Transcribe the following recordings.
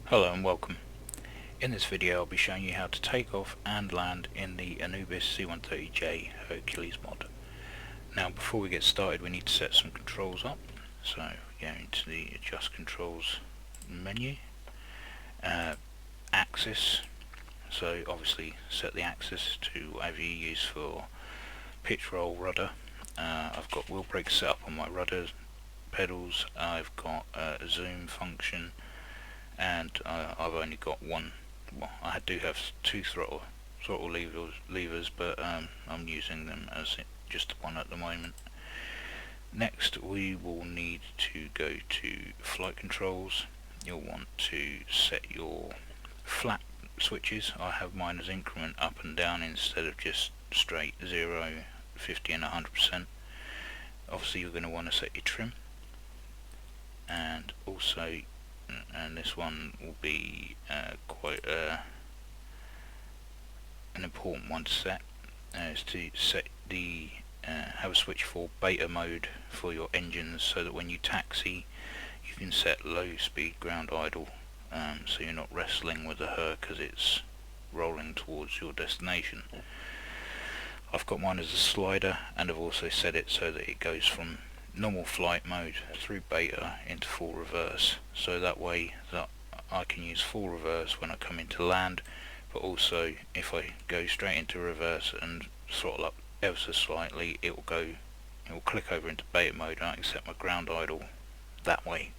Hello and welcome. In this video I'll be showing you how to take off and land in the Anubis C-130J Hercules mod. Now before we get started we need to set some controls up. So go into the adjust controls menu, axis, so obviously set the axis to whatever you use for pitch, roll, rudder. I've got wheel brake set up on my rudder pedals. I've got a zoom function, and I've only got one. Well, I do have two throttle levers, but I'm using them as just one at the moment. Next we will need to go to flight controls. You'll want to set your flap switches. I have mine as increment up and down instead of just straight 0, 50 and 100%. Obviously you're going to want to set your trim, and also this one will be quite an important one to set, is to set the have a switch for beta mode for your engines, so that when you taxi you can set low speed ground idle, so you're not wrestling with the Her because it's rolling towards your destination. I've got mine as a slider, and I've also set it so that it goes from normal flight mode through beta into full reverse, so that way that I can use full reverse when I come into land, but also if I go straight into reverse and throttle up ever so slightly, it will click over into beta mode and I can set my ground idle that way.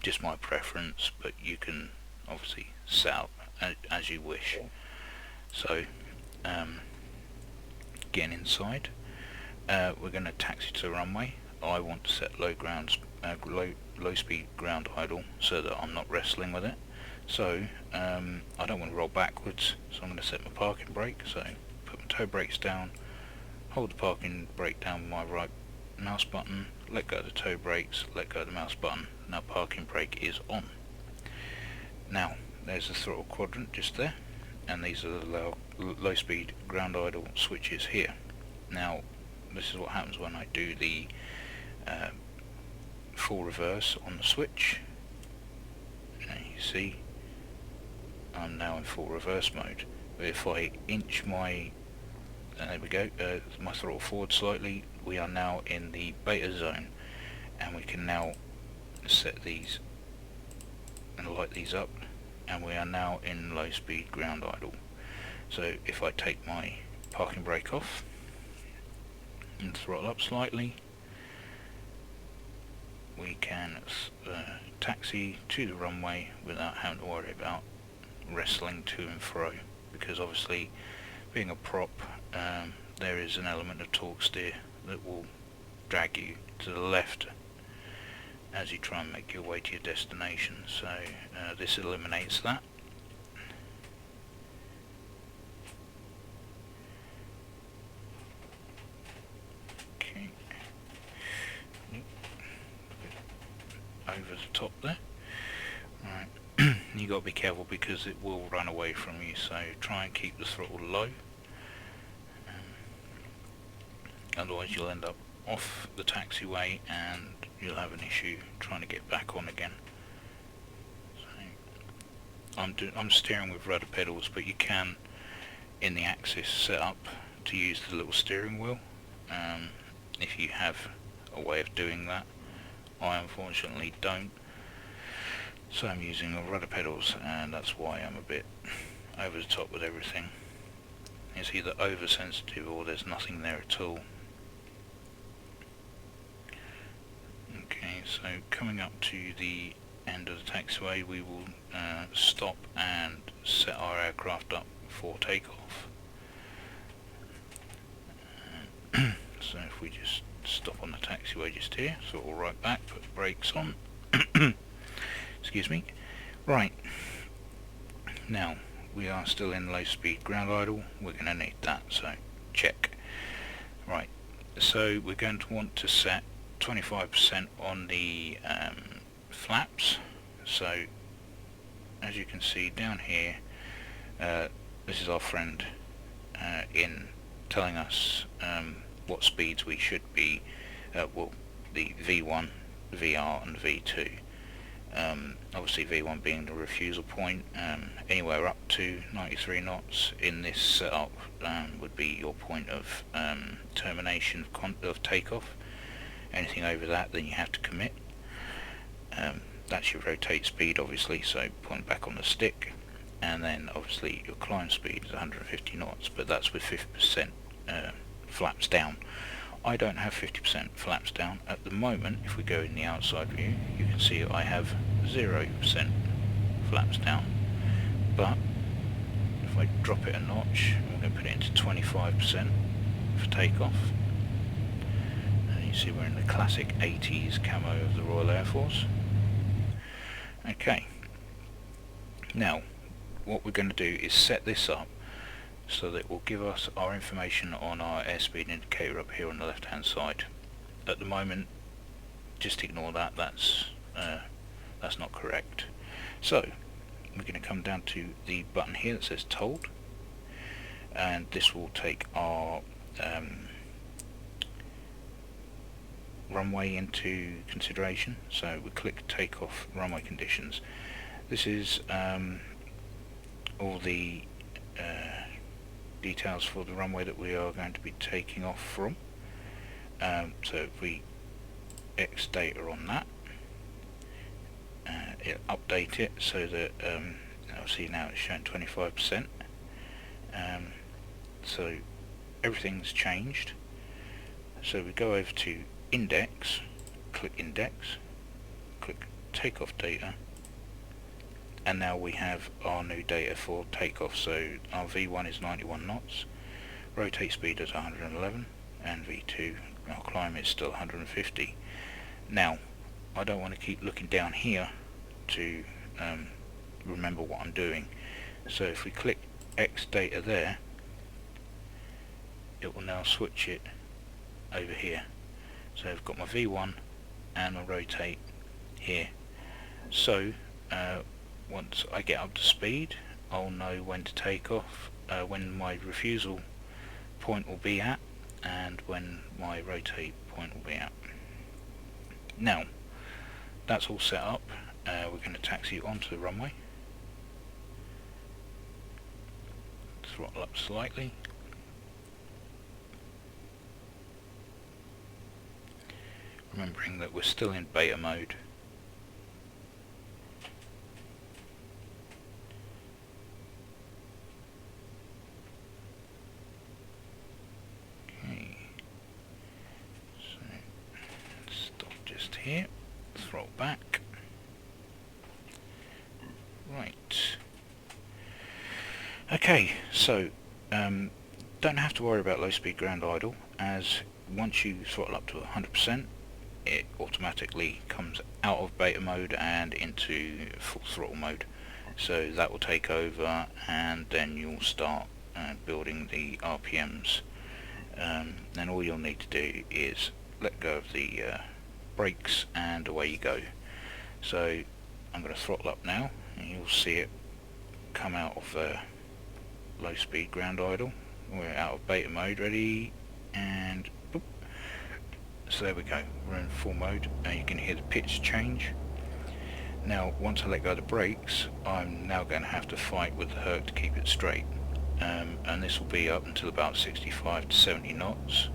Just my preference, but you can obviously set up as you wish. So getting inside, we're going to taxi to the runway. I want to set low speed ground idle so that I'm not wrestling with it. So I don't want to roll backwards, so I'm going to set my parking brake. So put my toe brakes down, hold the parking brake down with my right mouse button, let go of the toe brakes, let go of the mouse button. Now parking brake is on. Now there's the throttle quadrant just there, and these are the low speed ground idle switches here. Now this is what happens when I do the full reverse on the switch. And you see I'm now in full reverse mode. But if I inch my there we go, my throttle forward slightly, we are now in the beta zone, and we can now set these and light these up, and we are now in low speed ground idle. So if I take my parking brake off and throttle up slightly, we can taxi to the runway without having to worry about wrestling to and fro, because obviously being a prop, there is an element of torque steer that will drag you to the left as you try and make your way to your destination. So this eliminates that. Okay, over the top there. Right. You got to be careful because it will run away from you, so try and keep the throttle low, otherwise you'll end up off the taxiway and you'll have an issue trying to get back on again. So I'm steering with rudder pedals, but you can in the axis set up to use the little steering wheel if you have a way of doing that. I unfortunately don't, so I'm using the rudder pedals, and that's why I'm a bit over the top with everything. It's either oversensitive or there's nothing there at all. Okay, so coming up to the end of the taxiway, we will stop and set our aircraft up for takeoff. So if we just stop on the taxiway just here, throttle right back, put the brakes on. Excuse me. Right, now we are still in low speed ground idle. We're going to need that, so check. Right, so we're going to want to set 25% on the flaps. So as you can see down here, this is our friend in telling us what speeds we should be, well, the V1, VR and V2. Obviously V1 being the refusal point. Anywhere up to 93 knots in this setup would be your point of termination of takeoff. Anything over that, then you have to commit. That's your rotate speed, obviously, so point back on the stick. And then obviously your climb speed is 150 knots, but that's with 50% flaps down. I don't have 50% flaps down at the moment. If we go in the outside view, you can see I have 0% flaps down. But if I drop it a notch, I'm going to put it into 25% for takeoff. And you see we're in the classic 80s camo of the Royal Air Force. Okay. Now, what we're going to do is set this up so that it will give us our information on our airspeed indicator up here on the left hand side. At the moment, just ignore that, that's not correct. So we're going to come down to the button here that says told, and this will take our runway into consideration. So we click takeoff runway conditions. This is all the details for the runway that we are going to be taking off from. So if we X data on that, it'll update it so that obviously now it's showing 25%. So everything's changed. So we go over to index, click index, click takeoff data, and now we have our new data for takeoff. So our V1 is 91 knots, rotate speed is 111, and V2, our climb, is still 150. Now, I don't want to keep looking down here to remember what I'm doing. So if we click X data there, it will now switch it over here. So I've got my V1 and my rotate here. So once I get up to speed, I'll know when to take off, when my refusal point will be at, and when my rotate point will be at. Now, that's all set up. We're going to taxi onto the runway. Throttle up slightly. Remembering that we're still in beta mode. Here, throttle back. Right. Okay, so don't have to worry about low speed ground idle, as once you throttle up to 100%, it automatically comes out of beta mode and into full throttle mode. So that will take over, and then you'll start building the RPMs. Then all you'll need to do is let go of the brakes, and away you go. So I'm going to throttle up now, and you'll see it come out of low speed ground idle. We're out of beta mode, ready, and boop. So there we go, we're in full mode, and you can hear the pitch change. Now once I let go of the brakes, I'm now going to have to fight with the Herc to keep it straight, and this will be up until about 65 to 70 knots,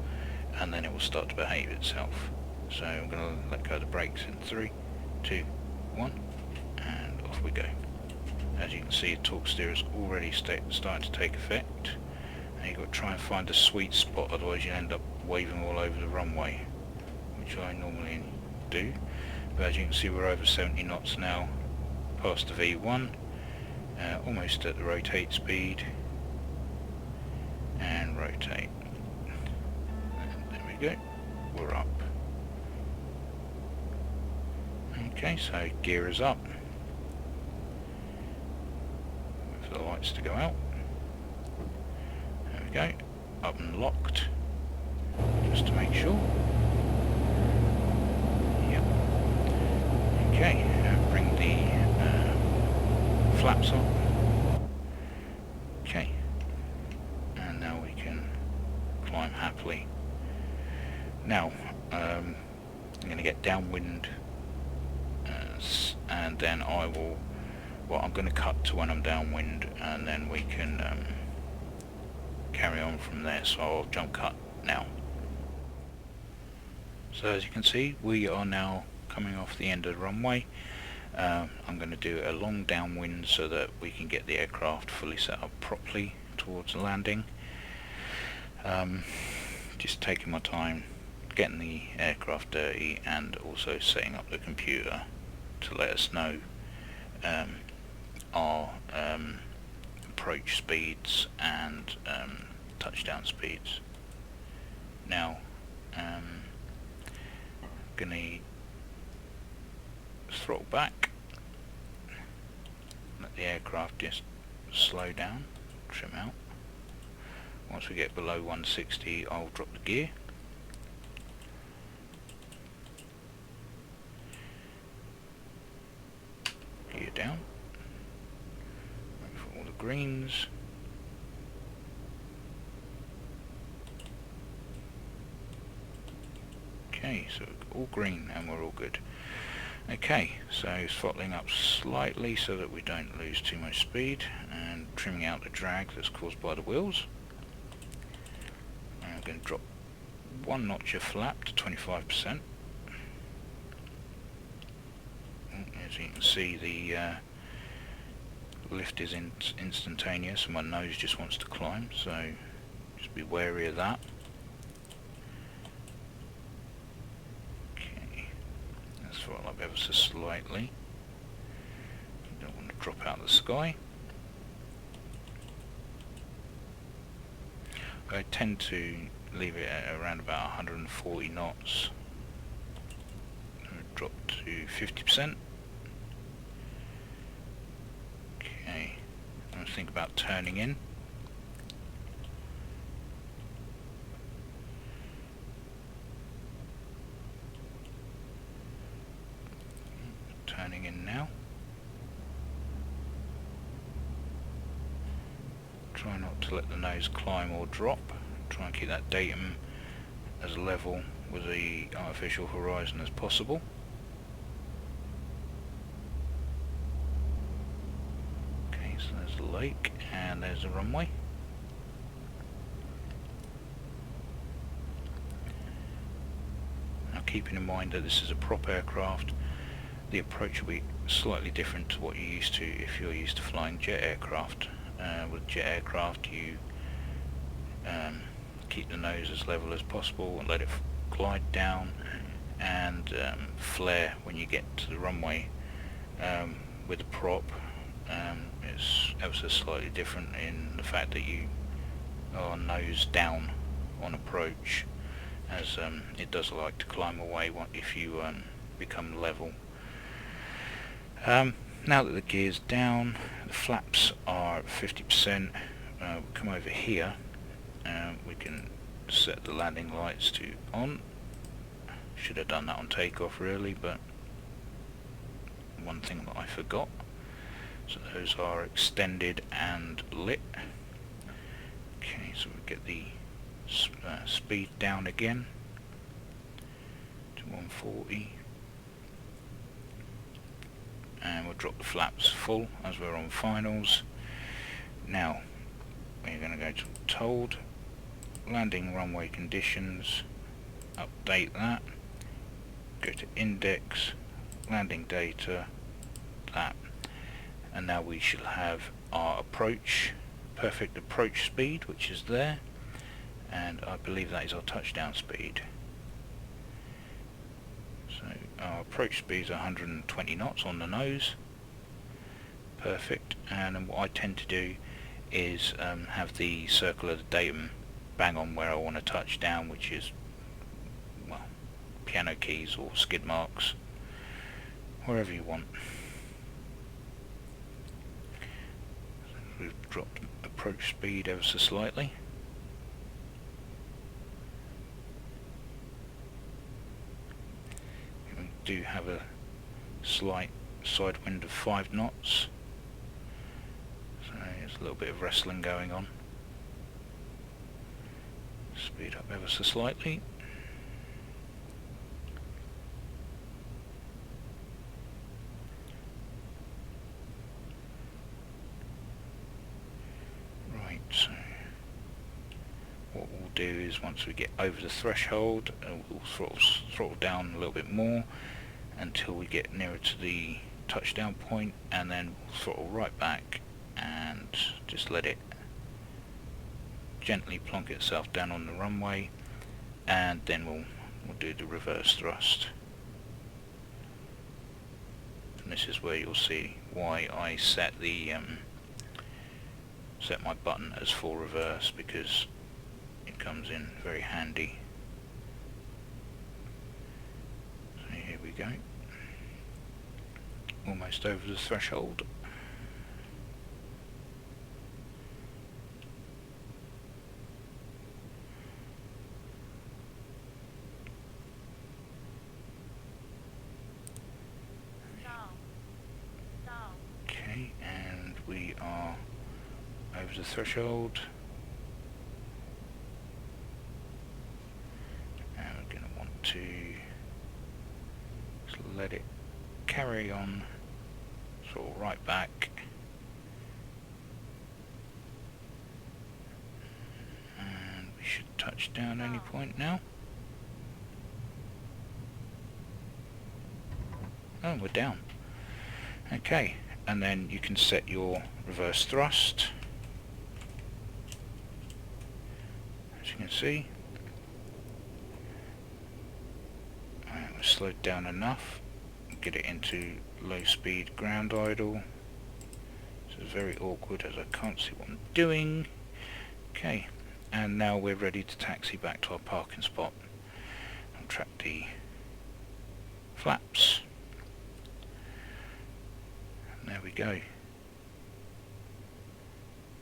and then it will start to behave itself. So I'm going to let go of the brakes in 3, 2, 1, and off we go. As you can see, the torque steer is already starting to take effect, and you've got to try and find a sweet spot, otherwise you end up waving all over the runway, which I normally do. But as you can see, we're over 70 knots now, past the V1, almost at the rotate speed, and rotate. And there we go, we're up. Okay, so gear is up. Wait for the lights to go out. There we go, up and locked, just to make sure. Yep. Okay, bring the flaps up. Okay, and now we can climb happily. Now, I'm going to get downwind, and then I will, well, I'm going to cut to when I'm downwind, and then we can carry on from there. So I'll jump cut now. So as you can see, we are now coming off the end of the runway. I'm going to do a long downwind so that we can get the aircraft fully set up properly towards the landing. Just taking my time, getting the aircraft dirty, and also setting up the computer to let us know our approach speeds and touchdown speeds. Now gonna throttle back, let the aircraft just slow down, trim out. Once we get below 160, I'll drop the gear. Gear down. Wait for all the greens. Okay, so all green and we're all good. Okay, so throttling up slightly so that we don't lose too much speed, and trimming out the drag that's caused by the wheels. I'm going to drop one notch of flap to 25%. As you can see, the lift is instantaneous and my nose just wants to climb, so just be wary of that. Okay, let's throttle up ever so slightly. Don't want to drop out of the sky. I tend to leave it at around about 140 knots. Drop to 50%. Okay, let's think about turning in. Turning in now. Try not to let the nose climb or drop. Try and keep that datum as level with the artificial horizon as possible. Okay, so there's the lake and there's the runway. Now, keeping in mind that this is a prop aircraft, the approach will be slightly different to what you're used to if you're used to flying jet aircraft. With jet aircraft, you keep the nose as level as possible and let it glide down and flare when you get to the runway. With the prop, it's ever so slightly different in the fact that you are nose down on approach, as it does like to climb away if you become level. Now that the gear's down, the flaps are at 50%, we'll come over here and we can set the landing lights to on. Should have done that on takeoff really, but one thing that I forgot. So those are extended and lit. Okay, so we get the speed down again to 140. And we'll drop the flaps full as we're on finals. Now we're going to go to told landing runway conditions, update that, go to index, landing data, that, and now we shall have our approach, perfect approach speed, which is there, and I believe that is our touchdown speed. So our approach speed is 120 knots on the nose. Perfect. And then what I tend to do is have the circle of the datum bang on where I want to touch down, which is, well, piano keys or skid marks, wherever you want. So we've dropped approach speed ever so slightly. Do have a slight side wind of 5 knots, so there's a little bit of wrestling going on. Speed up ever so slightly. do is once we get over the threshold, we'll throttle down a little bit more until we get nearer to the touchdown point, and then we'll throttle right back and just let it gently plonk itself down on the runway, and then we'll do the reverse thrust. And this is where you'll see why I set the set my button as full reverse, because it comes in very handy. So here we go, almost over the threshold. Okay, and we are over the threshold, and we're going to want to just let it carry on sort of right back, and we should touch down any point now. Oh, we're down. Okay, and then you can set your reverse thrust. As you can see, we're slowed down enough. Get it into low speed ground idle. This is very awkward as I can't see what I'm doing. Okay, and now we're ready to taxi back to our parking spot. I'll track the flaps. There we go.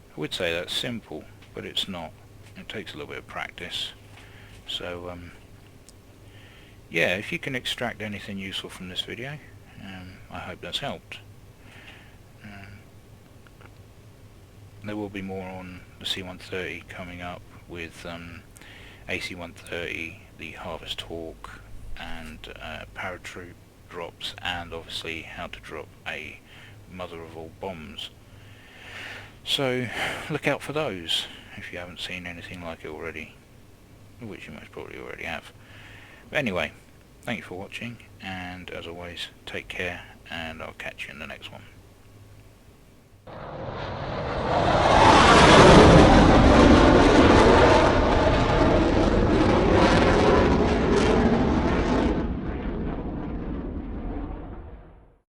I would say that's simple, but it's not. It takes a little bit of practice. So yeah, if you can extract anything useful from this video, I hope that's helped. There will be more on the C-130 coming up with AC-130, the Harvest Hawk, and parachute drops, and obviously how to drop a mother of all bombs. So look out for those if you haven't seen anything like it already, which you most probably already have. But anyway, thank you for watching, and as always, take care, and I'll catch you in the next one.